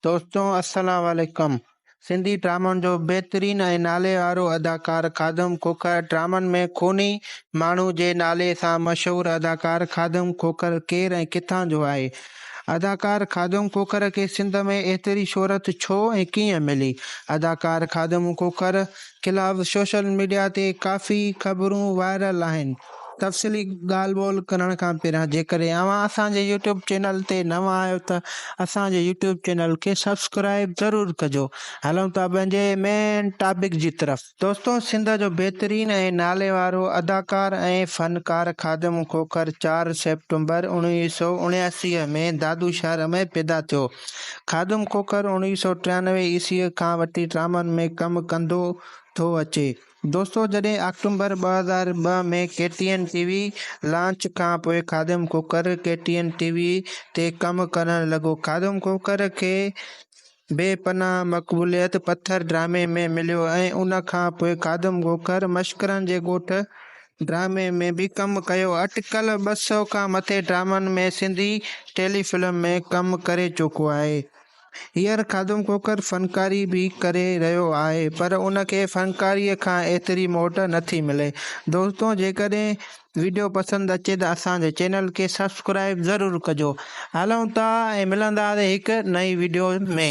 दोस्तों अस्सलाम वालेकुम। सिंधी ड्रामनि जो बहितरीन ऐं नाले वारो अदाकार ख़ादिम खोखर ड्रामनि में खूनी माण्हू जे नाले सां मशहूरु अदाकार ख़ादिम खोखर केरु ऐं किथां जो आहे? अदाकार ख़ादिम खोखर खे सिंध में एतिरी शोहरत छो ऐं कीअं मिली? अदाकार ख़ादिम खोखर ख़िलाफ़ सोशल मीडिया ते काफ़ी ख़बरूं वायरल आहिनि। तफ़सीली ॻाल्हि ॿोल करण खां पहिरियां जेकॾहिं अव्हां असांजे यूट्यूब चैनल ते नवां आहियो त असांजे यूट्यूब चैनल खे सब्सक्राइब ज़रूरु कजो। हलूं था पंहिंजे मेन टॉपिक जी तरफ़। दोस्तों, सिंध जो बहितरीन ऐं नाले वारो अदाकार ऐं फ़नकार ख़ादिम खोखर 4 सेप्टेम्बर 1979 में दादू शहर में पैदा थियो। ख़ादिम खोखर 1993 ईस्वीअ खां वठी ड्रामनि में कमु कंदो थो अचे। दोस्तों, जॾहिं अक्टूबर 2002 में KTN TV लॉन्च खां पोइ ख़ादिम खोखर KTN TV ते कमु करणु लॻो। ख़ादिम खोखर खे बेपनाह मक़बूलियत पत्थर ड्रामे में मिलियो ऐं उन खां पोइ ख़ादिम खोखर मश्करनि जे ॻोठ ड्रामे में बि कमु कयो। अटिकल 200 खां मथे ड्रामनि में सिंधी टेलीफिल्म में कमु करे चुको आहे। हींअर ख़ादिम खोखर फ़नकारी बि करे रहियो आहे, पर उन खे फ़नकारीअ खां एतिरी मोट नथी मिले। दोस्तों, जेकॾहिं वीडियो पसंदि अचे त असांजे चैनल खे सब्सक्राइब ज़रूरु कजो। हलूं था ऐं मिलंदासीं हिकु नई वीडियो में।